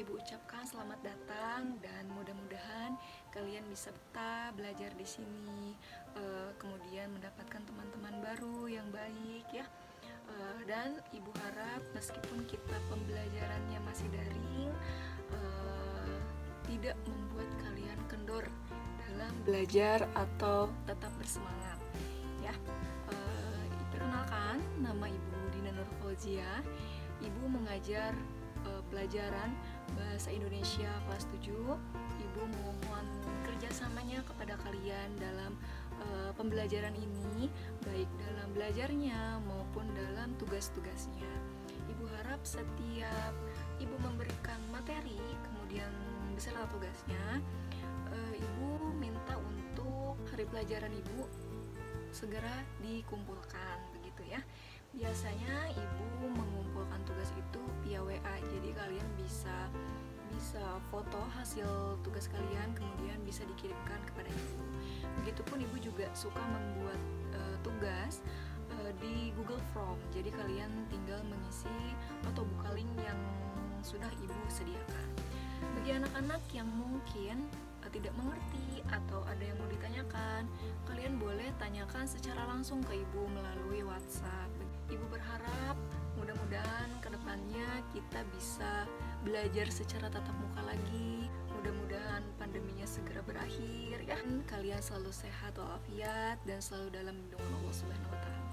Ibu ucapkan selamat datang dan mudah-mudahan kalian bisa betah belajar di sini, kemudian mendapatkan teman-teman baru yang baik ya. Dan Ibu harap meskipun kita pembelajarannya masih daring, tidak membuat kalian kendor dalam belajar atau tetap bersemangat ya. Perkenalkan, nama Ibu Dina Nur Fauzia. Ibu mengajar pelajaran Bahasa Indonesia kelas 7. Ibu mohon kerjasamanya kepada kalian dalam pembelajaran ini, baik dalam belajarnya maupun dalam tugas-tugasnya. Ibu harap setiap Ibu memberikan materi, kemudian beserta tugasnya, Ibu minta untuk hari pelajaran Ibu segera dikumpulkan, begitu ya. Biasanya Ibu mengumpulkan tugas itu via WA, jadi kalian bisa foto hasil tugas kalian, kemudian bisa dikirimkan kepada Ibu. Begitupun Ibu juga suka membuat tugas di Google Form, jadi kalian tinggal mengisi atau buka link yang sudah Ibu sediakan. Bagi anak-anak yang mungkin tidak mengerti atau ada yang mau ditanyakan, kalian boleh tanyakan secara langsung ke Ibu melalui WhatsApp. Ibu berharap mudah-mudahan kedepannya kita bisa belajar secara tatap muka lagi. Mudah-mudahan pandeminya segera berakhir ya. Kalian selalu sehat walafiat dan selalu dalam lindungan Allah Subhanahu wa Ta'ala.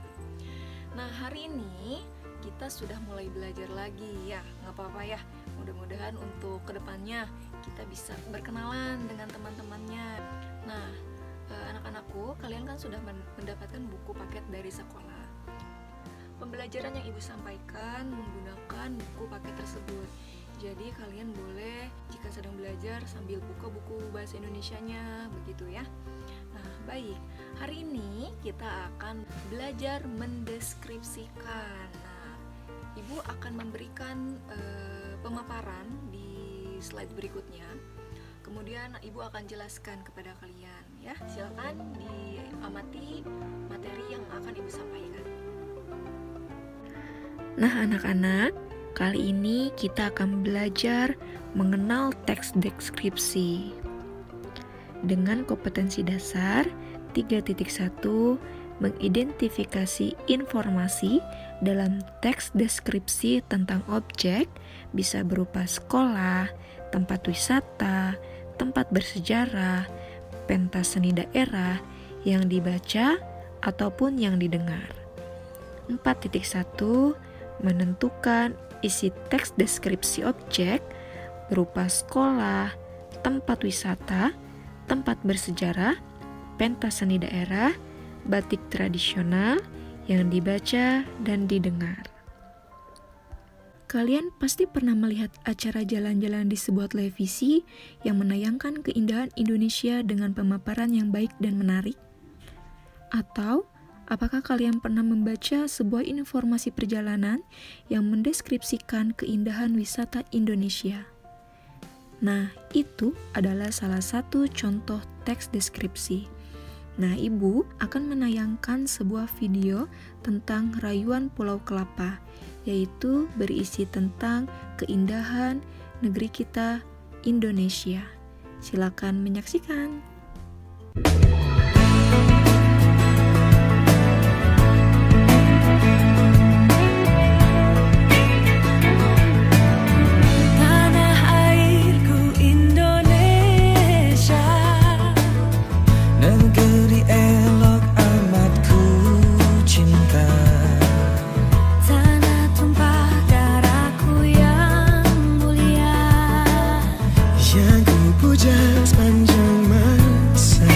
Nah, hari ini kita sudah mulai belajar lagi ya, nggak apa-apa ya. Mudah-mudahan untuk kedepannya kita bisa berkenalan dengan teman-temannya. Nah, anak-anakku, kalian kan sudah mendapatkan buku paket dari sekolah. Pembelajaran yang Ibu sampaikan menggunakan buku paket tersebut. Jadi kalian boleh jika sedang belajar sambil buka buku bahasa Indonesianya, begitu ya. Nah, baik. Hari ini kita akan belajar mendeskripsikan. Nah, Ibu akan memberikan pemaparan di slide berikutnya. Kemudian Ibu akan jelaskan kepada kalian ya. Silakan diamati materi yang akan Ibu sampaikan. Nah, anak-anak, kali ini kita akan belajar mengenal teks deskripsi. Dengan kompetensi dasar 3.1, mengidentifikasi informasi dalam teks deskripsi tentang objek bisa berupa sekolah, tempat wisata, tempat bersejarah, pentas seni daerah yang dibaca ataupun yang didengar. 4.1, menentukan isi teks deskripsi objek berupa sekolah, tempat wisata, tempat bersejarah, pentas seni daerah, batik tradisional yang dibaca dan didengar. Kalian pasti pernah melihat acara jalan-jalan di sebuah televisi yang menayangkan keindahan Indonesia dengan pemaparan yang baik dan menarik? Atau apakah kalian pernah membaca sebuah informasi perjalanan yang mendeskripsikan keindahan wisata Indonesia? Nah, itu adalah salah satu contoh teks deskripsi. Nah, Ibu akan menayangkan sebuah video tentang rayuan Pulau Kelapa, yaitu berisi tentang keindahan negeri kita, Indonesia. Silakan menyaksikan. Yang ku puja sepanjang masa.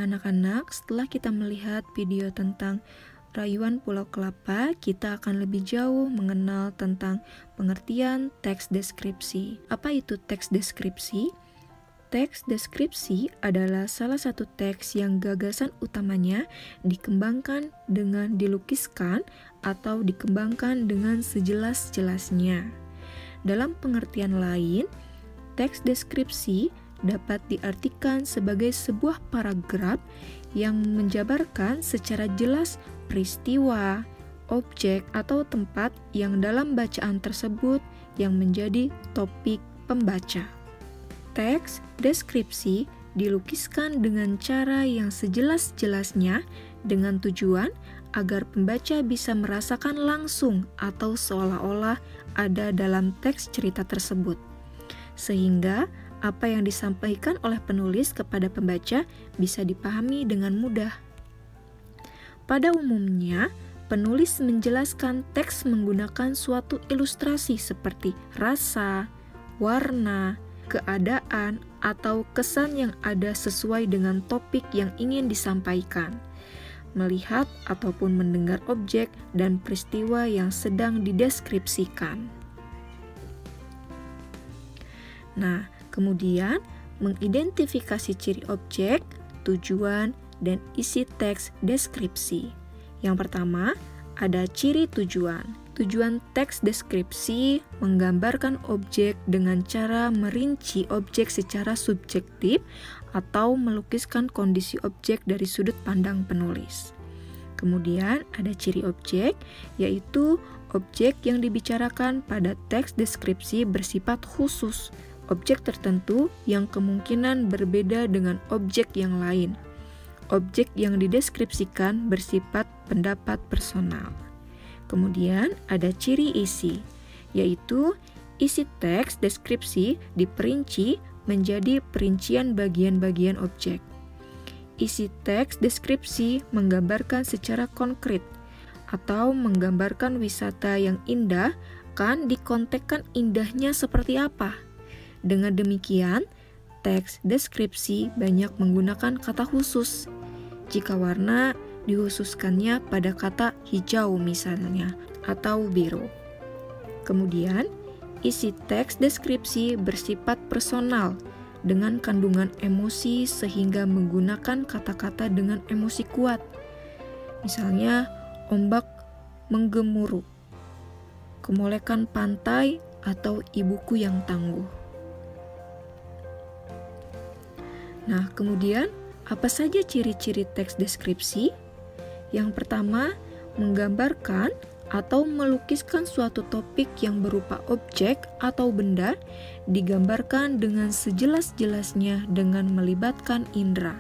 anak-anak, setelah kita melihat video tentang rayuan Pulau Kelapa, kita akan lebih jauh mengenal tentang pengertian teks deskripsi. Apa itu teks deskripsi? Teks deskripsi adalah salah satu teks yang gagasan utamanya dikembangkan dengan dilukiskan atau dikembangkan dengan sejelas-jelasnya. Dalam pengertian lain, teks deskripsi dapat diartikan sebagai sebuah paragraf yang menjabarkan secara jelas peristiwa, objek, atau tempat yang dalam bacaan tersebut yang menjadi topik pembaca. Teks deskripsi dilukiskan dengan cara yang sejelas-jelasnya dengan tujuan agar pembaca bisa merasakan langsung atau seolah-olah ada dalam teks cerita tersebut. Sehingga apa yang disampaikan oleh penulis kepada pembaca bisa dipahami dengan mudah. Pada umumnya, penulis menjelaskan teks menggunakan suatu ilustrasi seperti rasa, warna, keadaan, atau kesan yang ada sesuai dengan topik yang ingin disampaikan, melihat ataupun mendengar objek dan peristiwa yang sedang dideskripsikan. Nah, kemudian mengidentifikasi ciri objek, tujuan, dan isi teks deskripsi. Yang pertama, ada ciri tujuan. Tujuan teks deskripsi menggambarkan objek dengan cara merinci objek secara subjektif atau melukiskan kondisi objek dari sudut pandang penulis. Kemudian ada ciri objek, yaitu objek yang dibicarakan pada teks deskripsi bersifat khusus, objek tertentu yang kemungkinan berbeda dengan objek yang lain. Objek yang dideskripsikan bersifat pendapat personal. Kemudian ada ciri isi, yaitu isi teks deskripsi diperinci menjadi perincian bagian-bagian objek. Isi teks deskripsi menggambarkan secara konkret atau menggambarkan wisata yang indah kan dikontekskan indahnya seperti apa. Dengan demikian, teks deskripsi banyak menggunakan kata khusus. Jika warna dikhususkannya pada kata hijau misalnya, atau biru. Kemudian, isi teks deskripsi bersifat personal dengan kandungan emosi sehingga menggunakan kata-kata dengan emosi kuat. Misalnya, ombak menggemuruh, kemolekan pantai, atau ibuku yang tangguh. Nah, kemudian apa saja ciri-ciri teks deskripsi? Yang pertama, menggambarkan atau melukiskan suatu topik yang berupa objek atau benda digambarkan dengan sejelas-jelasnya dengan melibatkan indera.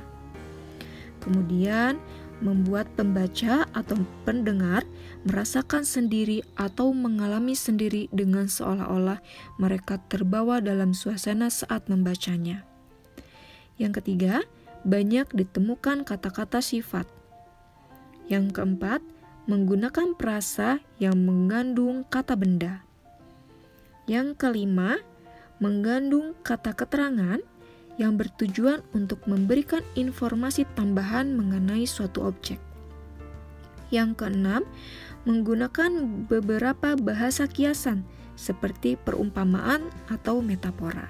Kemudian, membuat pembaca atau pendengar merasakan sendiri atau mengalami sendiri dengan seolah-olah mereka terbawa dalam suasana saat membacanya. Yang ketiga, banyak ditemukan kata-kata sifat. Yang keempat, menggunakan prasa yang mengandung kata benda. Yang kelima, mengandung kata keterangan yang bertujuan untuk memberikan informasi tambahan mengenai suatu objek. Yang keenam, menggunakan beberapa bahasa kiasan seperti perumpamaan atau metafora.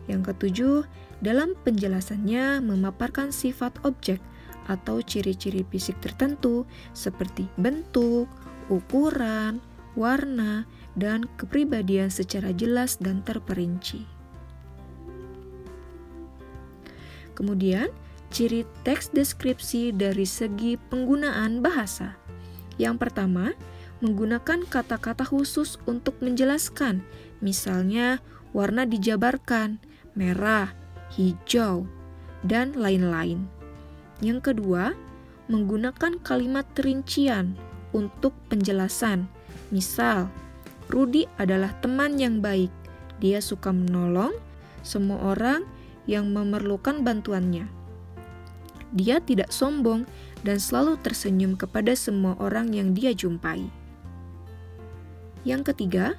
Yang ketujuh, dalam penjelasannya memaparkan sifat objek atau ciri-ciri fisik tertentu seperti bentuk, ukuran, warna, dan kepribadian secara jelas dan terperinci. Kemudian, ciri teks deskripsi dari segi penggunaan bahasa. Yang pertama, menggunakan kata-kata khusus untuk menjelaskan, misalnya warna dijabarkan, merah, hijau, dan lain-lain. Yang kedua, menggunakan kalimat rincian untuk penjelasan. Misal, Rudi adalah teman yang baik. Dia suka menolong semua orang yang memerlukan bantuannya. Dia tidak sombong dan selalu tersenyum kepada semua orang yang dia jumpai. Yang ketiga,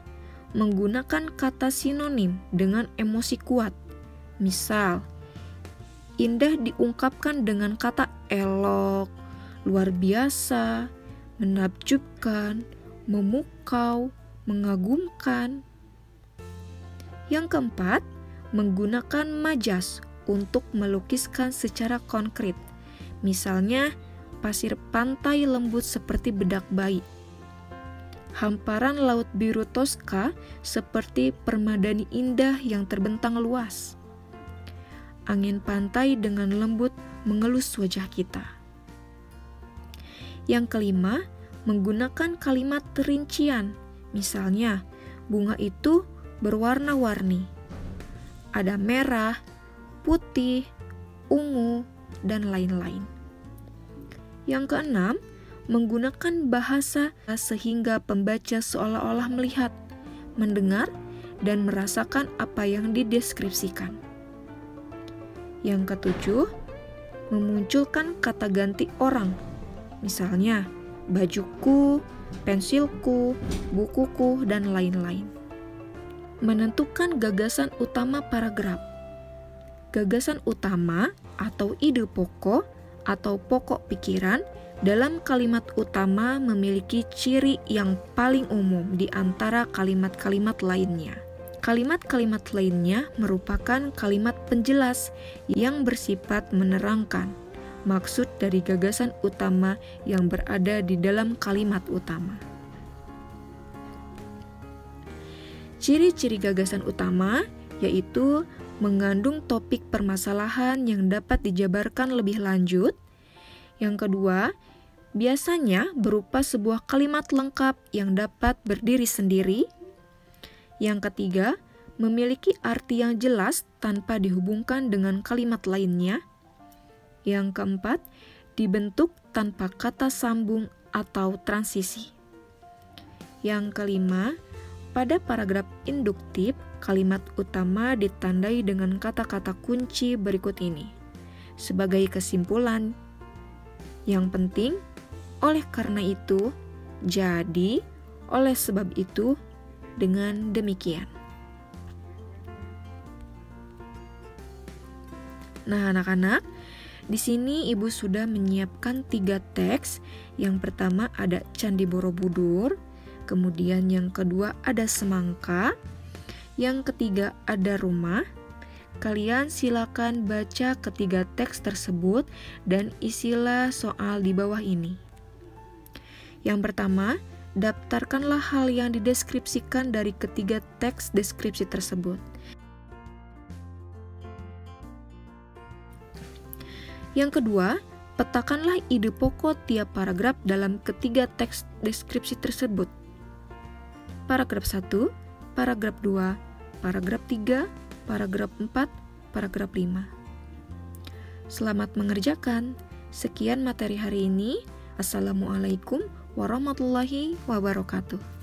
menggunakan kata sinonim dengan emosi kuat. Misal, indah diungkapkan dengan kata elok, luar biasa, menakjubkan, memukau, mengagumkan. Yang keempat, menggunakan majas untuk melukiskan secara konkret. Misalnya, pasir pantai lembut seperti bedak bayi. Hamparan laut biru Tosca seperti permadani indah yang terbentang luas. Angin pantai dengan lembut mengelus wajah kita. Yang kelima, menggunakan kalimat rincian. Misalnya, bunga itu berwarna-warni. Ada merah, putih, ungu, dan lain-lain. Yang keenam, menggunakan bahasa sehingga pembaca seolah-olah melihat, mendengar, dan merasakan apa yang dideskripsikan. Yang ketujuh, memunculkan kata ganti orang. Misalnya, bajuku, pensilku, bukuku, dan lain-lain. Menentukan gagasan utama paragraf. Gagasan utama atau ide pokok atau pokok pikiran dalam kalimat utama memiliki ciri yang paling umum di antara kalimat-kalimat lainnya. Kalimat-kalimat lainnya merupakan kalimat penjelas yang bersifat menerangkan maksud dari gagasan utama yang berada di dalam kalimat utama. Ciri-ciri gagasan utama yaitu mengandung topik permasalahan yang dapat dijabarkan lebih lanjut. Yang kedua, biasanya berupa sebuah kalimat lengkap yang dapat berdiri sendiri. Yang ketiga, memiliki arti yang jelas tanpa dihubungkan dengan kalimat lainnya. Yang keempat, dibentuk tanpa kata sambung atau transisi. Yang kelima, pada paragraf induktif, kalimat utama ditandai dengan kata-kata kunci berikut ini. Sebagai kesimpulan, yang penting, oleh karena itu, jadi, oleh sebab itu, dengan demikian. Nah, anak-anak, di sini Ibu sudah menyiapkan 3 teks. Yang pertama ada Candi Borobudur, kemudian yang kedua ada semangka, yang ketiga ada rumah. Kalian silakan baca ketiga teks tersebut dan isilah soal di bawah ini. Yang pertama, daftarkanlah hal yang dideskripsikan dari ketiga teks deskripsi tersebut. Yang kedua, petakanlah ide pokok tiap paragraf dalam ketiga teks deskripsi tersebut. Paragraf 1, paragraf 2, paragraf 3, paragraf 4, paragraf 5. Selamat mengerjakan. Sekian materi hari ini. Assalamualaikum warahmatullahi wabarakatuh.